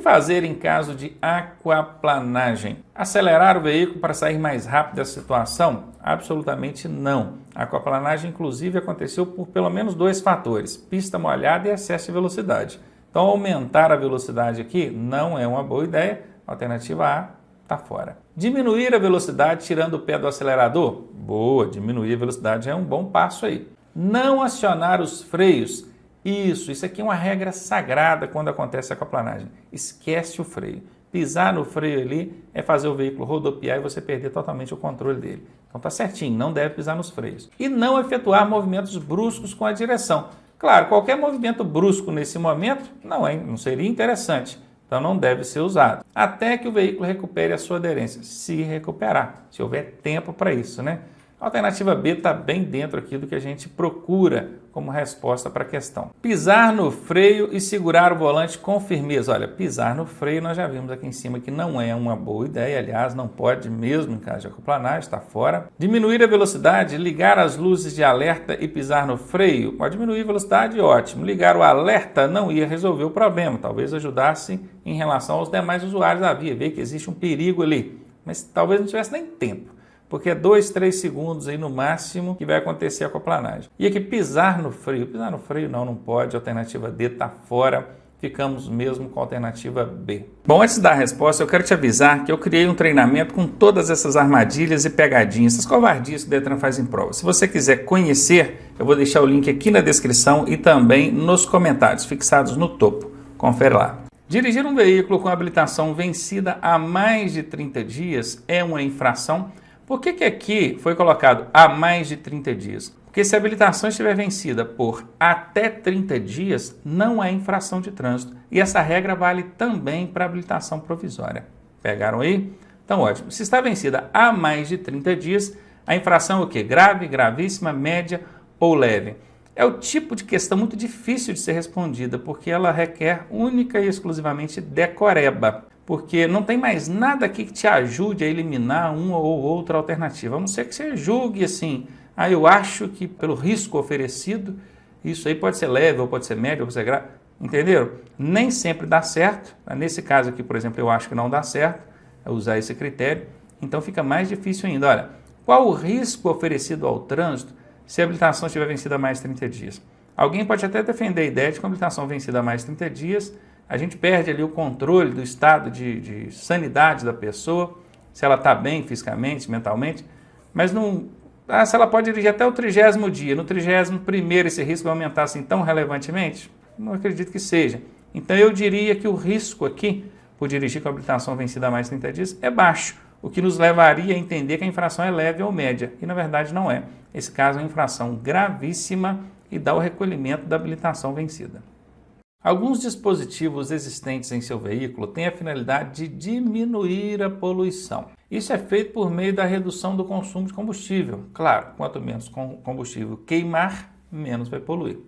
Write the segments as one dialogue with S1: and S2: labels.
S1: fazer em caso de aquaplanagem? Acelerar o veículo para sair mais rápido dessa situação? Absolutamente não. A aquaplanagem, inclusive, aconteceu por pelo menos 2 fatores: pista molhada e excesso de velocidade. Então, aumentar a velocidade aqui não é uma boa ideia. Alternativa A está fora. Diminuir a velocidade tirando o pé do acelerador? Boa, diminuir a velocidade é um bom passo aí. Não acionar os freios? Isso aqui é uma regra sagrada quando acontece a aquaplanagem. Esquece o freio. Pisar no freio ali é fazer o veículo rodopiar e você perder totalmente o controle dele. Então tá certinho, não deve pisar nos freios. E não efetuar movimentos bruscos com a direção. Claro, qualquer movimento brusco nesse momento não seria interessante. Então não deve ser usado. Até que o veículo recupere a sua aderência. Se recuperar, se houver tempo para isso, né? A alternativa B está bem dentro aqui do que a gente procura como resposta para a questão. Pisar no freio e segurar o volante com firmeza. Olha, pisar no freio nós já vimos aqui em cima que não é uma boa ideia. Aliás, não pode mesmo em caso de aquaplanagem, está fora. Diminuir a velocidade, ligar as luzes de alerta e pisar no freio. Pode diminuir a velocidade, ótimo. Ligar o alerta não ia resolver o problema. Talvez ajudasse em relação aos demais usuários da via. Ver que existe um perigo ali. Mas talvez não tivesse nem tempo. Porque é 2, 3 segundos aí no máximo que vai acontecer a aquaplanagem. E aqui pisar no freio. Pisar no freio não pode. A alternativa D está fora. Ficamos mesmo com a alternativa B. Bom, antes da resposta, eu quero te avisar que eu criei um treinamento com todas essas armadilhas e pegadinhas, essas covardias que o Detran faz em prova. Se você quiser conhecer, eu vou deixar o link aqui na descrição e também nos comentários, fixados no topo. Confere lá. Dirigir um veículo com habilitação vencida há mais de 30 dias é uma infração? Por que aqui foi colocado há mais de 30 dias? Porque se a habilitação estiver vencida por até 30 dias, não é infração de trânsito. E essa regra vale também para a habilitação provisória. Pegaram aí? Então, ótimo. Se está vencida há mais de 30 dias, a infração é o quê? Grave, gravíssima, média ou leve? É o tipo de questão muito difícil de ser respondida, porque ela requer única e exclusivamente decoreba. Porque não tem mais nada aqui que te ajude a eliminar uma ou outra alternativa. A não ser que você julgue assim, eu acho que pelo risco oferecido, isso aí pode ser leve, ou pode ser médio, ou pode ser grave. Entenderam? Nem sempre dá certo. Nesse caso aqui, por exemplo, eu acho que não dá certo usar esse critério. Então fica mais difícil ainda. Olha, qual o risco oferecido ao trânsito se a habilitação estiver vencida há mais de 30 dias? Alguém pode até defender a ideia de que a habilitação vencida há mais de 30 dias, a gente perde ali o controle do estado de sanidade da pessoa, se ela está bem fisicamente, mentalmente, mas não, se ela pode dirigir até o 30º dia, no 31º esse risco vai aumentar assim tão relevantemente? Não acredito que seja. Então eu diria que o risco aqui, por dirigir com a habilitação vencida há mais de 30 dias, é baixo, o que nos levaria a entender que a infração é leve ou média, e na verdade não é. Esse caso é uma infração gravíssima e dá o recolhimento da habilitação vencida. Alguns dispositivos existentes em seu veículo têm a finalidade de diminuir a poluição. Isso é feito por meio da redução do consumo de combustível. Claro, quanto menos combustível queimar, menos vai poluir.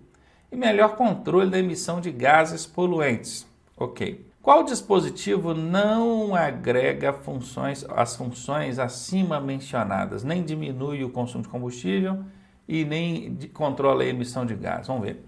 S1: E melhor controle da emissão de gases poluentes. Ok. Qual dispositivo não agrega as funções acima mencionadas, nem diminui o consumo de combustível e nem controla a emissão de gás? Vamos ver.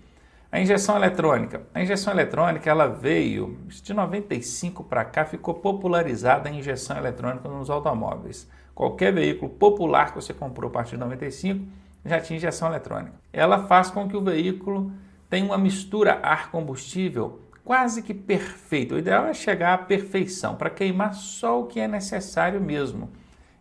S1: A injeção eletrônica. A injeção eletrônica ela veio de 95 para cá, ficou popularizada a injeção eletrônica nos automóveis. Qualquer veículo popular que você comprou a partir de 95 já tinha injeção eletrônica. Ela faz com que o veículo tenha uma mistura ar-combustível quase que perfeita. O ideal é chegar à perfeição, para queimar só o que é necessário mesmo.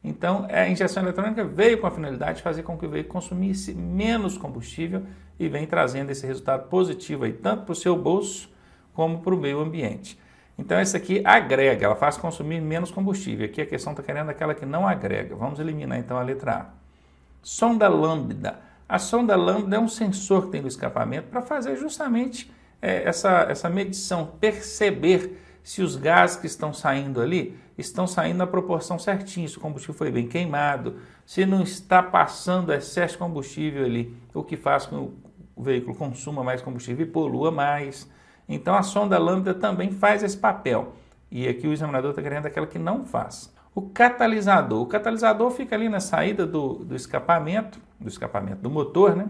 S1: Então, a injeção eletrônica veio com a finalidade de fazer com que o veículo consumisse menos combustível e vem trazendo esse resultado positivo aí, tanto para o seu bolso como para o meio ambiente. Então, essa aqui agrega, ela faz consumir menos combustível. Aqui a questão está querendo aquela que não agrega. Vamos eliminar então a letra A. Sonda lambda. A sonda lambda é um sensor que tem no escapamento para fazer justamente essa medição, perceber se os gases que estão saindo ali estão saindo na proporção certinha, se o combustível foi bem queimado, se não está passando excesso de combustível ali, o que faz com que o veículo consuma mais combustível e polua mais. Então a sonda lambda também faz esse papel. E aqui o examinador está querendo aquela que não faz. O catalisador fica ali na saída do escapamento do motor, né?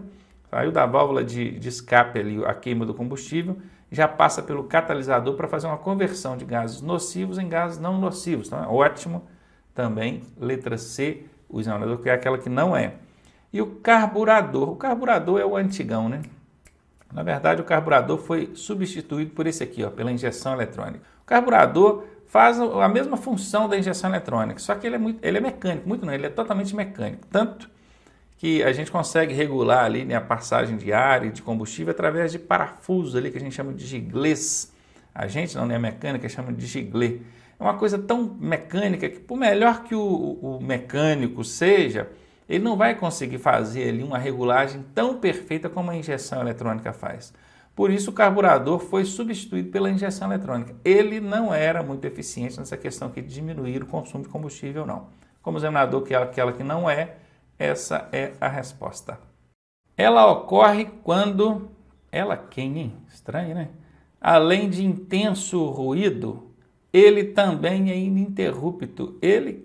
S1: Saiu da válvula de escape ali a queima do combustível já passa pelo catalisador para fazer uma conversão de gases nocivos em gases não nocivos. Então é ótimo também, letra C, o examinador, que é aquela que não é. E o carburador é o antigão, né? Na verdade, o carburador foi substituído por esse aqui, ó, pela injeção eletrônica. O carburador faz a mesma função da injeção eletrônica, só que ele é mecânico, ele é totalmente mecânico. Tanto que a gente consegue regular ali, né, a passagem de ar e de combustível através de parafusos ali, que a gente chama de giglês. A gente não é mecânica, chama de giglê. É uma coisa tão mecânica que, por melhor que o mecânico seja, ele não vai conseguir fazer ali uma regulagem tão perfeita como a injeção eletrônica faz. Por isso o carburador foi substituído pela injeção eletrônica. Ele não era muito eficiente nessa questão aqui de diminuir o consumo de combustível, não. Como examinador, que é aquela que não é, essa é a resposta. Ela ocorre quando... Ela quem, hein? Estranho, né? Além de intenso ruído, ele também é ininterrupto. Ele...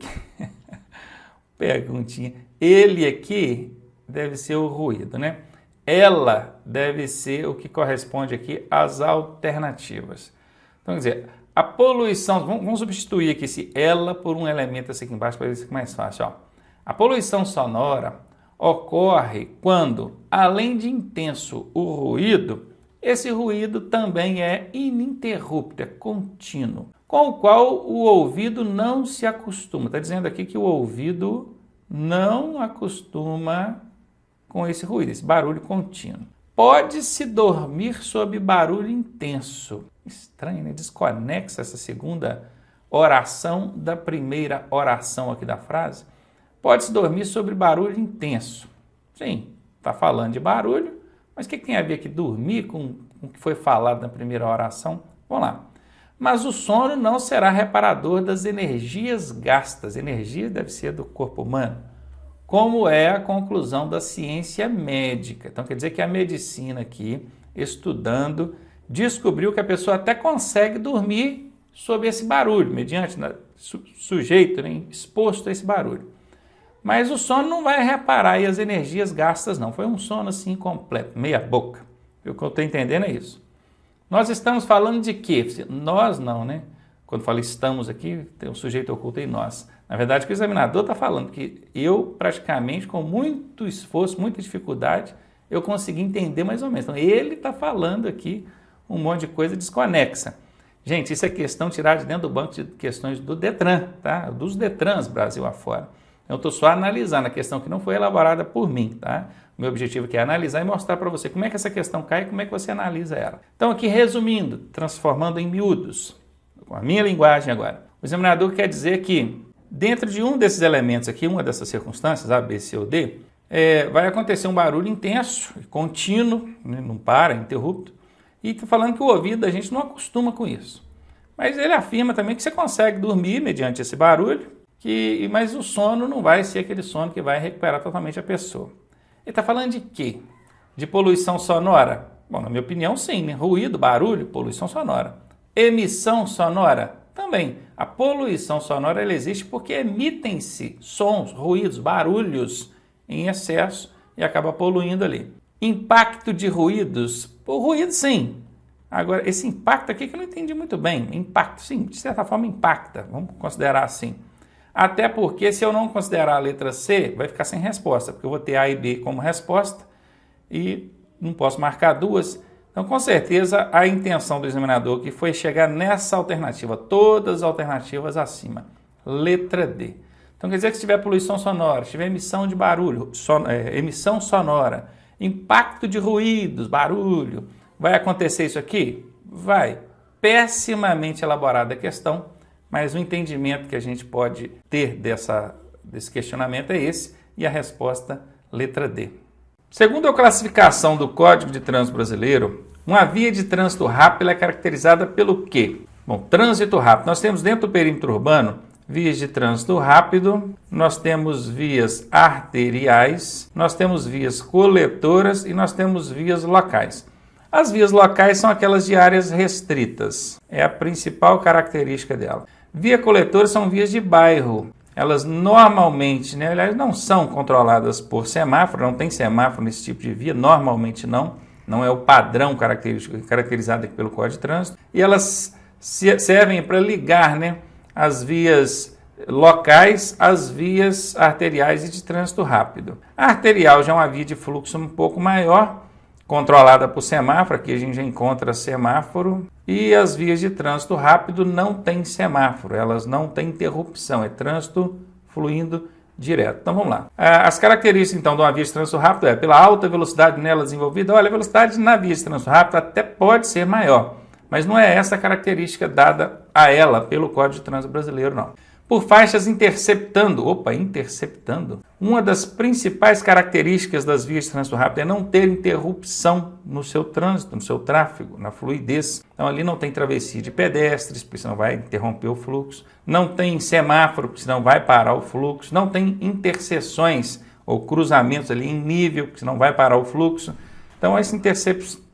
S1: Perguntinha. Ele aqui deve ser o ruído, né? Ela deve ser o que corresponde aqui às alternativas. Então, quer dizer, a poluição... Vamos substituir aqui esse ela por um elemento assim aqui embaixo para ver se fica mais fácil, ó. A poluição sonora ocorre quando, além de intenso o ruído, esse ruído também é ininterrupto, é contínuo, com o qual o ouvido não se acostuma. Está dizendo aqui que o ouvido não acostuma com esse ruído, esse barulho contínuo. Pode-se dormir sob barulho intenso. Estranho, né? Desconexa essa segunda oração da primeira oração aqui da frase. Pode-se dormir sobre barulho intenso. Sim, está falando de barulho, mas o que tem a ver aqui dormir com o que foi falado na primeira oração? Vamos lá. Mas o sono não será reparador das energias gastas. Energia deve ser do corpo humano, como é a conclusão da ciência médica. Então quer dizer que a medicina aqui, estudando, descobriu que a pessoa até consegue dormir sob esse barulho, mediante sujeito, né, exposto a esse barulho. Mas o sono não vai reparar aí as energias gastas, não. Foi um sono assim completo, meia boca. O que eu estou entendendo é isso. Nós estamos falando de quê? Nós não, né? Quando falo estamos aqui, tem um sujeito oculto em nós. Na verdade, o que o examinador está falando, que eu praticamente, com muito esforço, muita dificuldade, eu consegui entender mais ou menos. Então, ele está falando aqui um monte de coisa desconexa. Gente, isso é questão tirada de dentro do banco de questões do Detran, tá? Dos Detrans Brasil afora. Eu estou só analisando a questão que não foi elaborada por mim, tá? O meu objetivo aqui é analisar e mostrar para você como é que essa questão cai e como é que você analisa ela. Então aqui resumindo, transformando em miúdos, com a minha linguagem agora. O examinador quer dizer que dentro de um desses elementos aqui, uma dessas circunstâncias, A, B, C ou D, vai acontecer um barulho intenso, contínuo, né? Não para, interrupto, e está falando que o ouvido da gente não acostuma com isso. Mas ele afirma também que você consegue dormir mediante esse barulho, mas o sono não vai ser aquele sono que vai recuperar totalmente a pessoa. Ele está falando de quê? De poluição sonora? Bom, na minha opinião, sim, né? Ruído, barulho, poluição sonora. Emissão sonora? Também. A poluição sonora ela existe porque emitem-se sons, ruídos, barulhos em excesso e acaba poluindo ali. Impacto de ruídos? O ruído, sim. Agora, esse impacto aqui que eu não entendi muito bem. Impacto, sim, de certa forma impacta, vamos considerar assim. Até porque se eu não considerar a letra C, vai ficar sem resposta, porque eu vou ter A e B como resposta e não posso marcar duas. Então, com certeza, a intenção do examinador que foi chegar nessa alternativa, todas as alternativas acima. Letra D. Então, quer dizer que se tiver poluição sonora, se tiver emissão de barulho, emissão sonora, impacto de ruídos, barulho, vai acontecer isso aqui? Vai. Pessimamente elaborada a questão, mas o entendimento que a gente pode ter desse questionamento é esse, e a resposta, letra D. Segundo a classificação do Código de Trânsito Brasileiro, uma via de trânsito rápido é caracterizada pelo quê? Bom, trânsito rápido. Nós temos dentro do perímetro urbano vias de trânsito rápido, nós temos vias arteriais, nós temos vias coletoras e nós temos vias locais. As vias locais são aquelas de áreas restritas, é a principal característica dela. Via coletora são vias de bairro, elas normalmente, né, aliás, não são controladas por semáforo, não tem semáforo nesse tipo de via, normalmente não. não é o padrão caracterizado aqui pelo Código de Trânsito, e elas servem para ligar, né, as vias locais às vias arteriais e de trânsito rápido. A arterial já é uma via de fluxo um pouco maior, controlada por semáforo, aqui a gente já encontra semáforo, e as vias de trânsito rápido não têm semáforo, elas não têm interrupção, é trânsito fluindo direto. Então vamos lá. As características então de uma via de trânsito rápido é pela alta velocidade nela desenvolvida. Olha, a velocidade na via de trânsito rápido até pode ser maior, mas não é essa a característica dada a ela pelo Código de Trânsito Brasileiro, não. Por faixas interceptando. Interceptando. Uma das principais características das vias de trânsito rápido é não ter interrupção no seu trânsito, no seu tráfego, na fluidez. Então ali não tem travessia de pedestres, porque senão vai interromper o fluxo. Não tem semáforo, porque senão vai parar o fluxo. Não tem interseções ou cruzamentos ali em nível, porque senão vai parar o fluxo. Então esse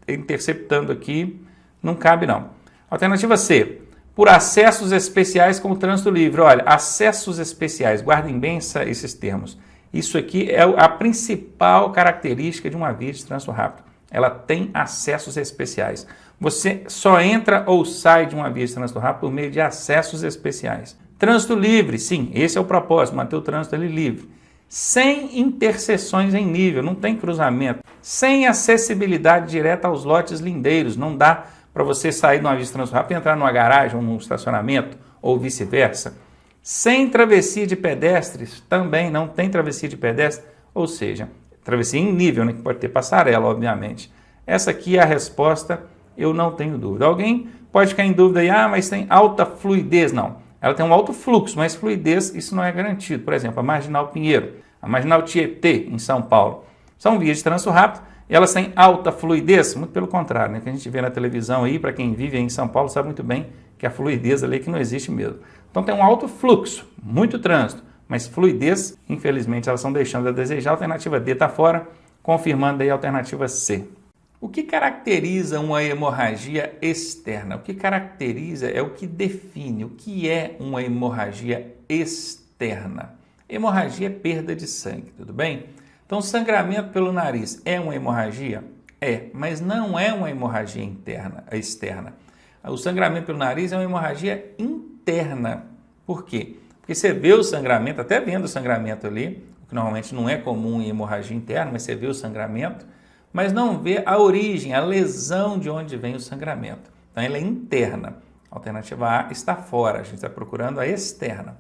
S1: interceptando aqui não cabe não. Alternativa C. Por acessos especiais como trânsito livre. Olha, acessos especiais, guardem bem esses termos. Isso aqui é a principal característica de uma via de trânsito rápido. Ela tem acessos especiais. Você só entra ou sai de uma via de trânsito rápido por meio de acessos especiais. Trânsito livre, sim, esse é o propósito, manter o trânsito ali livre. Sem interseções em nível, não tem cruzamento. Sem acessibilidade direta aos lotes lindeiros, não dá para você sair de uma via de trânsito rápido e entrar numa garagem ou num estacionamento, ou vice-versa. Sem travessia de pedestres, também não tem travessia de pedestres, ou seja, travessia em nível, né, que pode ter passarela, obviamente. Essa aqui é a resposta, eu não tenho dúvida. Alguém pode ficar em dúvida aí, mas tem alta fluidez. Não, ela tem um alto fluxo, mas fluidez, isso não é garantido. Por exemplo, a Marginal Pinheiro, a Marginal Tietê, em São Paulo, são vias de trânsito rápido. E elas têm alta fluidez? Muito pelo contrário, né? Que a gente vê na televisão aí, para quem vive em São Paulo sabe muito bem que a fluidez ali é que não existe mesmo. Então tem um alto fluxo, muito trânsito, mas fluidez, infelizmente, elas estão deixando a desejar. A alternativa D está fora, confirmando aí a alternativa C. O que caracteriza uma hemorragia externa? O que caracteriza é o que define o que é uma hemorragia externa. Hemorragia é perda de sangue, tudo bem? Então, sangramento pelo nariz é uma hemorragia? É, mas não é uma hemorragia externa. O sangramento pelo nariz é uma hemorragia interna. Por quê? Porque você vê o sangramento, até vendo o sangramento ali, o que normalmente não é comum em hemorragia interna, mas você vê o sangramento, mas não vê a origem, a lesão de onde vem o sangramento. Então, ela é interna. A alternativa A está fora, a gente está procurando a externa.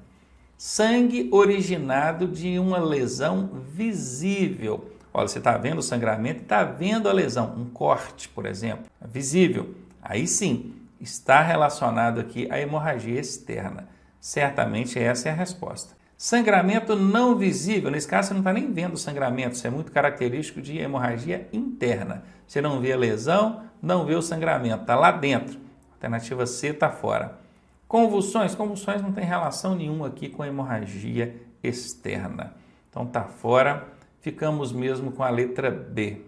S1: Sangue originado de uma lesão visível. Olha, você está vendo o sangramento e está vendo a lesão, um corte, por exemplo, visível. Aí sim, está relacionado aqui à hemorragia externa. Certamente essa é a resposta. Sangramento não visível, nesse caso você não está nem vendo o sangramento, isso é muito característico de hemorragia interna. Você não vê a lesão, não vê o sangramento, está lá dentro. Alternativa C está fora. Convulsões não tem relação nenhuma aqui com a hemorragia externa. Então está fora, ficamos mesmo com a letra B.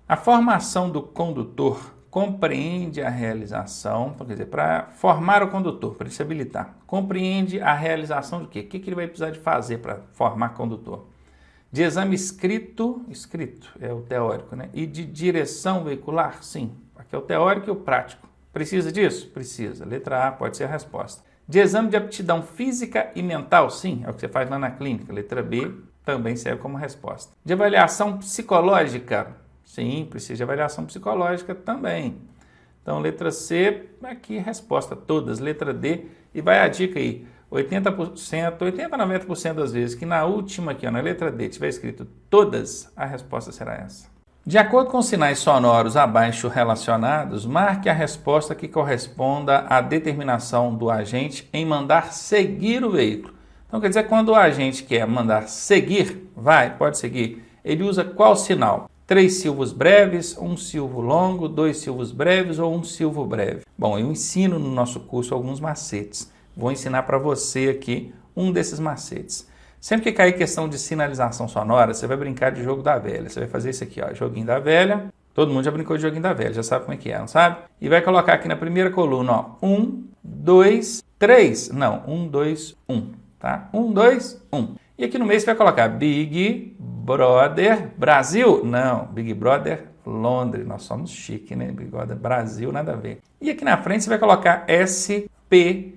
S1: A formação do condutor compreende a realização, então, quer dizer, para formar o condutor, para ele se habilitar, compreende a realização de quê? O que ele vai precisar de fazer para formar condutor? De exame escrito é o teórico, né? E de direção veicular, sim, aqui é o teórico e o prático. Precisa disso? Precisa. Letra A pode ser a resposta. De exame de aptidão física e mental? Sim, é o que você faz lá na clínica. Letra B também serve como resposta. De avaliação psicológica? Sim, precisa de avaliação psicológica também. Então, letra C, aqui resposta todas. Letra D, e vai a dica aí. 80%, 90% das vezes que na última aqui, na letra D, tiver escrito todas, a resposta será essa. De acordo com os sinais sonoros abaixo relacionados, marque a resposta que corresponda à determinação do agente em mandar seguir o veículo. Então, quer dizer, quando o agente quer mandar seguir, pode seguir, ele usa qual sinal? 3 silvos breves, 1 silvo longo, 2 silvos breves ou 1 silvo breve? Bom, eu ensino no nosso curso alguns macetes. Vou ensinar para você aqui um desses macetes. Sempre que cair questão de sinalização sonora, você vai brincar de jogo da velha. Você vai fazer isso aqui, ó, joguinho da velha. Todo mundo já brincou de joguinho da velha, já sabe como é que é, não sabe? E vai colocar aqui na primeira coluna, ó, 1, 2, 3. Não, 1, 2, 1, tá? 1, 2, 1. E aqui no meio você vai colocar Big Brother Brasil. Não, Big Brother Londres. Nós somos chique, né? Bigode Brasil, nada a ver. E aqui na frente você vai colocar SPD.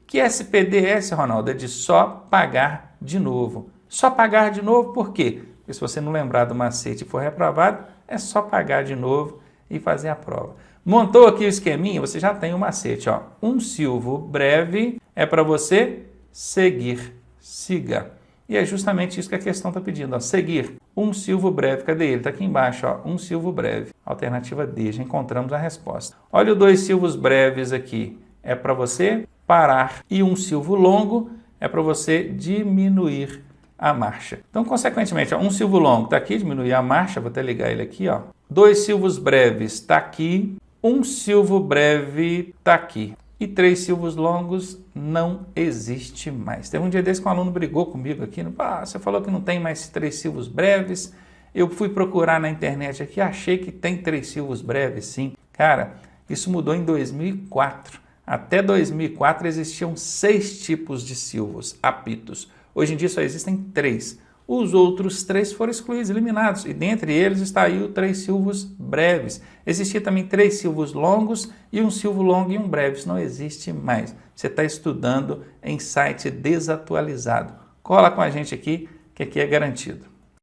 S1: Que SPD é esse, Ronaldo? É de só pagar de novo. Só pagar de novo por quê? Porque se você não lembrar do macete e for reprovado, é só pagar de novo e fazer a prova. Montou aqui o esqueminha, você já tem o macete. Ó. Um silvo breve é para você seguir. Siga. E é justamente isso que a questão está pedindo. Ó. Seguir. Um silvo breve. Cadê ele? Está aqui embaixo. Ó. Um silvo breve. Alternativa D. Já encontramos a resposta. Olha os dois silvos breves aqui. É para você parar. E um silvo longo é para você diminuir a marcha. Então, consequentemente, ó, um silvo longo está aqui, diminuir a marcha. Vou até ligar ele aqui. Ó. Dois silvos breves está aqui. Um silvo breve está aqui. E 3 silvos longos não existe mais. Teve um dia desse que um aluno brigou comigo aqui. Você falou que não tem mais 3 silvos breves. Eu fui procurar na internet aqui, achei que tem 3 silvos breves, sim. Cara, isso mudou em 2004. Até 2004 existiam 6 tipos de silvos, apitos. Hoje em dia só existem 3. Os outros 3 foram excluídos, eliminados, e dentre eles está aí o 3 silvos breves. Existia também 3 silvos longos e um silvo longo e um breve. Isso não existe mais. Você está estudando em site desatualizado. Cola com a gente aqui, que aqui é garantido.